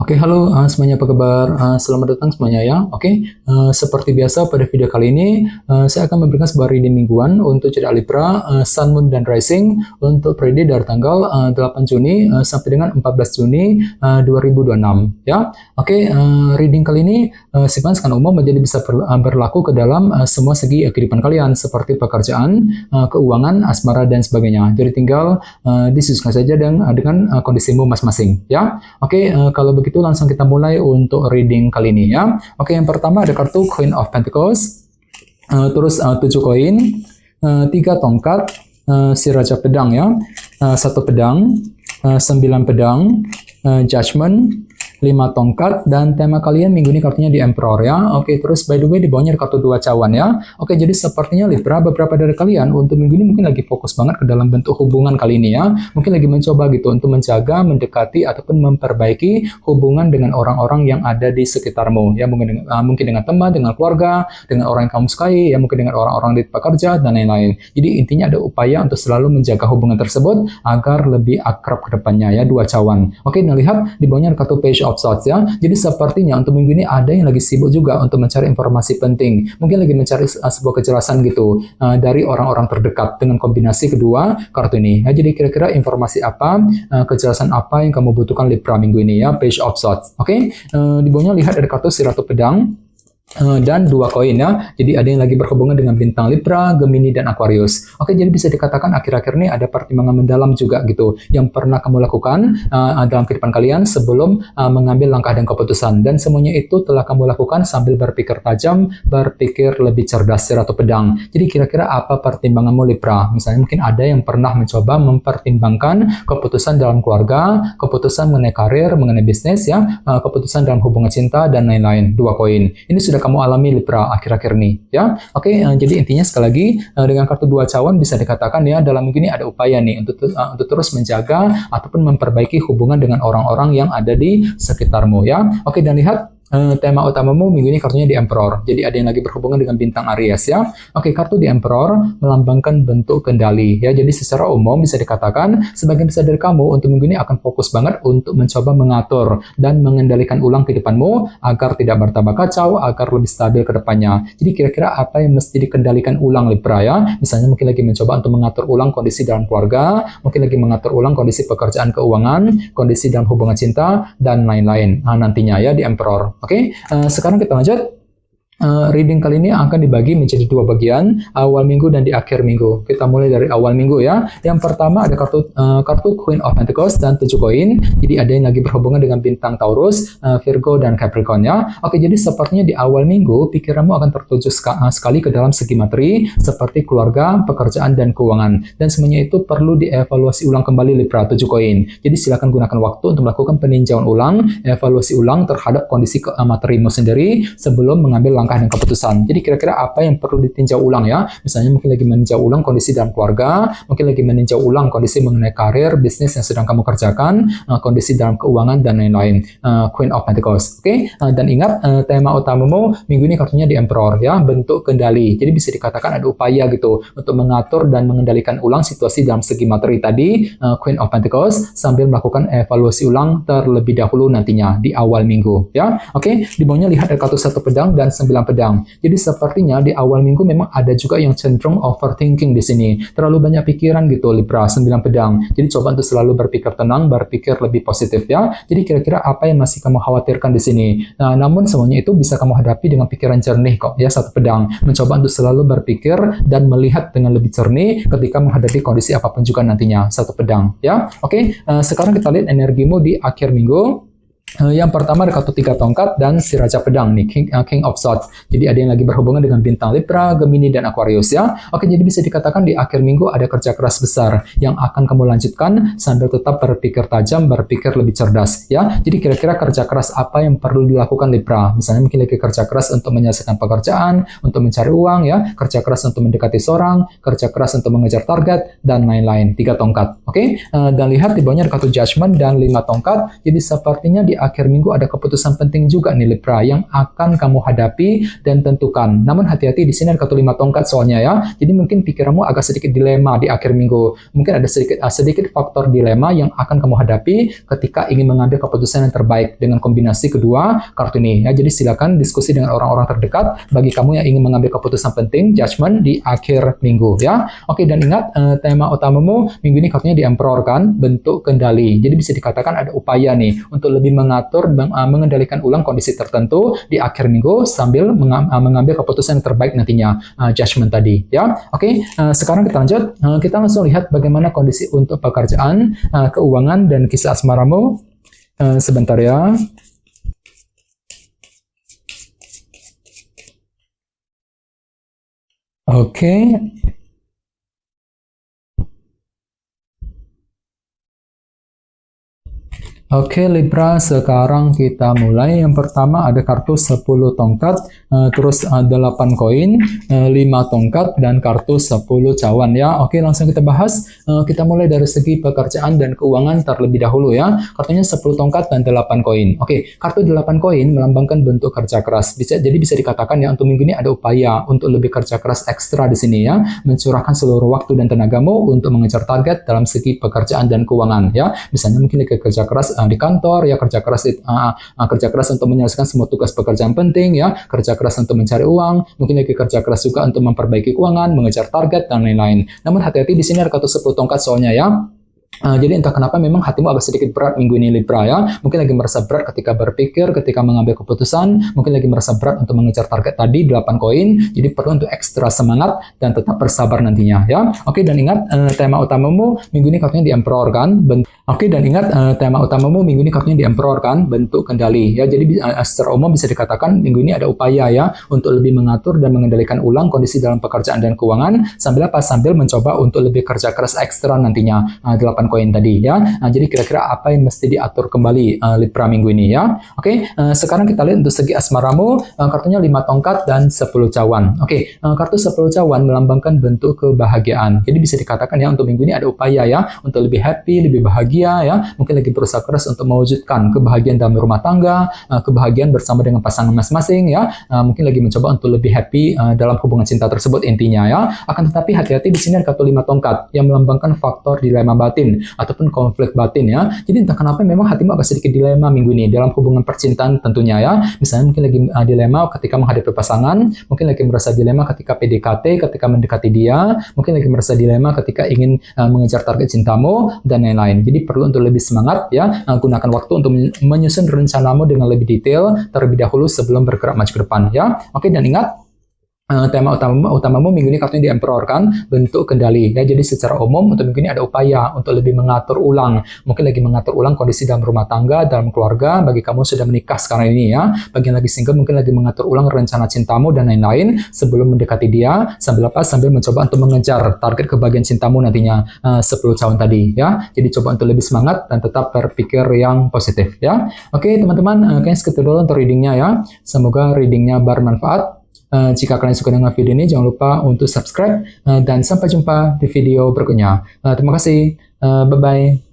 Oke, halo semuanya, apa kabar? Selamat datang semuanya ya. Oke, seperti biasa pada video kali ini saya akan memberikan sebuah reading mingguan untuk zodiak Libra, Sun, Moon, dan Rising untuk periode dari tanggal 8 Juni sampai dengan 14 Juni 2026 ya. Oke, reading kali ini sifatnya sangat umum, menjadi bisa berlaku ke dalam semua segi kehidupan kalian seperti pekerjaan, keuangan, asmara, dan sebagainya. Jadi tinggal disesuaikan saja dengan kondisimu masing-masing ya. Oke, kalau begitu langsung kita mulai untuk reading kali ini ya. Oke, yang pertama ada kartu Queen of Pentacles, terus 7 koin, 3 tongkat, si Raja Pedang ya, 1 pedang, 9 pedang, Judgment, 5 tongkat, dan tema kalian minggu ini kartunya di Emperor ya. Oke, terus by the way di bawahnya ada kartu 2 cawan ya. Oke, jadi sepertinya Libra, beberapa dari kalian untuk minggu ini mungkin lagi fokus banget ke dalam bentuk hubungan kali ini ya. Mungkin lagi mencoba gitu untuk menjaga, mendekati, ataupun memperbaiki hubungan dengan orang-orang yang ada di sekitarmu ya. Mungkin dengan teman, dengan keluarga, dengan orang yang kamu sukai ya, mungkin dengan orang-orang di tempat kerja, dan lain-lain. Jadi intinya ada upaya untuk selalu menjaga hubungan tersebut agar lebih akrab ke depannya ya, 2 cawan. Oke, nah lihat di bawahnya ada kartu Page of Swords ya. Jadi sepertinya untuk minggu ini ada yang lagi sibuk juga untuk mencari informasi penting. Mungkin lagi mencari sebuah kejelasan gitu dari orang-orang terdekat dengan kombinasi kedua kartu ini. Ya, jadi kira-kira informasi apa, kejelasan apa yang kamu butuhkan Libra minggu ini ya, Page of Swords. Oke, di bawahnya lihat ada kartu si Ratu Pedang dan 2 koin ya. Jadi ada yang lagi berhubungan dengan bintang Libra, Gemini, dan Aquarius. Oke, jadi bisa dikatakan akhir-akhir ini ada pertimbangan mendalam juga gitu yang pernah kamu lakukan dalam kehidupan kalian sebelum mengambil langkah dan keputusan, dan semuanya itu telah kamu lakukan sambil berpikir tajam, berpikir lebih cerdas, Ratu Pedang. Jadi kira-kira apa pertimbanganmu Libra? Misalnya mungkin ada yang pernah mencoba mempertimbangkan keputusan dalam keluarga, keputusan mengenai karir, mengenai bisnis ya, keputusan dalam hubungan cinta, dan lain-lain. 2 koin. Ini sudah kamu alami Libra akhir-akhir ini ya. Oke, jadi intinya sekali lagi dengan kartu 2 cawan bisa dikatakan ya, dalam minggu ini ada upaya nih untuk terus menjaga ataupun memperbaiki hubungan dengan orang-orang yang ada di sekitarmu ya. Oke, dan lihat tema utamamu minggu ini kartunya di Emperor. Jadi ada yang lagi berhubungan dengan bintang Aries ya. Oke, kartu di Emperor melambangkan bentuk kendali ya. Jadi secara umum bisa dikatakan sebagian besar dari kamu untuk minggu ini akan fokus banget untuk mencoba mengatur dan mengendalikan ulang kehidupanmu agar tidak bertambah kacau, agar lebih stabil ke depannya. Jadi kira-kira apa yang mesti dikendalikan ulang Libra ya? Misalnya mungkin lagi mencoba untuk mengatur ulang kondisi dalam keluarga, mungkin lagi mengatur ulang kondisi pekerjaan, keuangan, kondisi dalam hubungan cinta, dan lain-lain. Nantinya ya di Emperor. Oke, sekarang kita lanjut. Reading kali ini akan dibagi menjadi 2 bagian, awal minggu dan di akhir minggu. Kita mulai dari awal minggu ya. Yang pertama ada kartu Queen of Pentacles dan 7 koin. Jadi ada yang lagi berhubungan dengan bintang Taurus, Virgo, dan Capricorn ya. Oke, jadi sepertinya di awal minggu pikiranmu akan tertuju sekali ke dalam segi materi seperti keluarga, pekerjaan, dan keuangan. Dan semuanya itu perlu dievaluasi ulang kembali Libra 7 koin. Jadi silakan gunakan waktu untuk melakukan peninjauan ulang, evaluasi ulang terhadap kondisi materimu sendiri sebelum mengambil langkah dan keputusan. Jadi kira-kira apa yang perlu ditinjau ulang ya? Misalnya mungkin lagi meninjau ulang kondisi dalam keluarga, mungkin lagi meninjau ulang kondisi mengenai karir, bisnis yang sedang kamu kerjakan, kondisi dalam keuangan, dan lain-lain. Queen of Pentacles. Oke, dan ingat tema utamamu minggu ini kartunya di Emperor ya, bentuk kendali. Jadi bisa dikatakan ada upaya gitu untuk mengatur dan mengendalikan ulang situasi dalam segi materi tadi, Queen of Pentacles, sambil melakukan evaluasi ulang terlebih dahulu nantinya di awal minggu ya. Oke, di bawahnya lihat ada kartu 1 pedang dan 9 pedang. Jadi sepertinya di awal minggu memang ada juga yang cenderung overthinking di sini. Terlalu banyak pikiran gitu Libra 9 pedang. Jadi coba untuk selalu berpikir tenang, berpikir lebih positif ya. Jadi kira-kira apa yang masih kamu khawatirkan di sini. Nah, namun semuanya itu bisa kamu hadapi dengan pikiran jernih kok ya, 1 pedang. Mencoba untuk selalu berpikir dan melihat dengan lebih jernih ketika menghadapi kondisi apapun juga nantinya, 1 pedang ya. Oke, sekarang kita lihat energimu di akhir minggu. Yang pertama ada kartu 3 tongkat dan si Raja Pedang nih, King of Swords. Jadi ada yang lagi berhubungan dengan bintang Libra, Gemini, dan Aquarius ya. Oke, jadi bisa dikatakan di akhir minggu ada kerja keras besar yang akan kamu lanjutkan sambil tetap berpikir tajam, berpikir lebih cerdas ya. Jadi kira-kira kerja keras apa yang perlu dilakukan Libra? Misalnya mungkin lagi kerja keras untuk menyelesaikan pekerjaan, untuk mencari uang ya, kerja keras untuk mendekati seorang, kerja keras untuk mengejar target, dan lain-lain. 3 tongkat. Oke, dan lihat di bawahnya ada kartu Judgment dan 5 tongkat. Jadi sepertinya di akhir minggu ada keputusan penting juga nih Libra yang akan kamu hadapi dan tentukan. Namun hati-hati di sini ada kartu 5 tongkat soalnya ya. Jadi mungkin pikiranmu agak sedikit dilema di akhir minggu. Mungkin ada sedikit faktor dilema yang akan kamu hadapi ketika ingin mengambil keputusan yang terbaik dengan kombinasi kedua kartu ini ya. Jadi silakan diskusi dengan orang-orang terdekat bagi kamu yang ingin mengambil keputusan penting, judgment di akhir minggu ya. Oke, dan ingat tema utamamu minggu ini kartunya di Emperor kan, bentuk kendali. Jadi bisa dikatakan ada upaya nih untuk lebih mengatur dan mengendalikan ulang kondisi tertentu di akhir minggu sambil mengambil keputusan yang terbaik nantinya, judgment tadi ya. Oke, sekarang kita lanjut. Kita langsung lihat bagaimana kondisi untuk pekerjaan, keuangan dan kisah asmaramu. Sebentar ya. Oke. Oke Libra, sekarang kita mulai. Yang pertama ada kartu 10 tongkat, terus 8 koin, 5 tongkat, dan kartu 10 cawan ya. Oke, langsung kita bahas. Kita mulai dari segi pekerjaan dan keuangan terlebih dahulu ya. Kartunya 10 tongkat dan 8 koin. Oke, kartu 8 koin melambangkan bentuk kerja keras. Jadi bisa dikatakan ya untuk minggu ini ada upaya untuk lebih kerja keras ekstra di sini ya. Mencurahkan seluruh waktu dan tenagamu untuk mengejar target dalam segi pekerjaan dan keuangan ya. Misalnya mungkin lagi kerja keras di kantor ya, kerja keras untuk menyelesaikan semua tugas pekerjaan penting ya, kerja keras untuk mencari uang, mungkin lagi kerja keras juga untuk memperbaiki keuangan, mengejar target dan lain-lain. Namun hati-hati di sini ada kartu 10 tongkat soalnya ya. Jadi entah kenapa memang hatimu agak sedikit berat minggu ini Libra ya. Mungkin lagi merasa berat ketika berpikir, ketika mengambil keputusan, mungkin lagi merasa berat untuk mengejar target tadi 8 koin. Jadi perlu untuk ekstra semangat dan tetap bersabar nantinya ya. Oke, dan ingat tema utamamu minggu ini kartunya di Emperor kan. Oke, dan ingat tema utamamu minggu ini kartunya di Emperor kan, bentuk kendali ya. Jadi secara umum bisa dikatakan minggu ini ada upaya ya untuk lebih mengatur dan mengendalikan ulang kondisi dalam pekerjaan dan keuangan sambil mencoba untuk lebih kerja keras ekstra nantinya, 8 koin tadi ya. Jadi kira-kira apa yang mesti diatur kembali Libra minggu ini ya. Oke, sekarang kita lihat untuk segi asmaramu, kartunya 5 tongkat dan 10 cawan. Oke, kartu 10 cawan melambangkan bentuk kebahagiaan. Jadi bisa dikatakan ya untuk minggu ini ada upaya ya untuk lebih happy, lebih bahagia ya. Mungkin lagi berusaha keras untuk mewujudkan kebahagiaan dalam rumah tangga, kebahagiaan bersama dengan pasangan masing-masing ya. Mungkin lagi mencoba untuk lebih happy dalam hubungan cinta tersebut intinya ya. Akan tetapi hati-hati di sini ada kartu 5 tongkat yang melambangkan faktor dilema batin ataupun konflik batin ya. Jadi entah kenapa memang hatimu agak sedikit dilema minggu ini dalam hubungan percintaan tentunya ya. Misalnya mungkin lagi dilema ketika menghadapi pasangan, mungkin lagi merasa dilema ketika PDKT, ketika mendekati dia, mungkin lagi merasa dilema ketika ingin mengejar target cintamu dan lain-lain. Jadi perlu untuk lebih semangat ya, gunakan waktu untuk menyusun rencanamu dengan lebih detail terlebih dahulu sebelum bergerak maju ke depan ya. Oke, dan ingat tema utamamu minggu ini kartunya di Emperor kan, bentuk kendali ya. Jadi secara umum untuk minggu ini ada upaya untuk lebih mengatur ulang, mungkin lagi mengatur ulang kondisi dalam rumah tangga, dalam keluarga. Bagi kamu sudah menikah sekarang ini ya, bagi yang lagi single mungkin lagi mengatur ulang rencana cintamu dan lain-lain sebelum mendekati dia, sambil mencoba untuk mengejar target kebahagiaan cintamu nantinya, 10 cawan tadi ya. Jadi coba untuk lebih semangat dan tetap berpikir yang positif ya. Oke teman-teman, kayaknya segitu dulu untuk readingnya ya. Semoga readingnya bermanfaat. Jika kalian suka dengan video ini, jangan lupa untuk subscribe, dan sampai jumpa di video berikutnya. Terima kasih, bye-bye.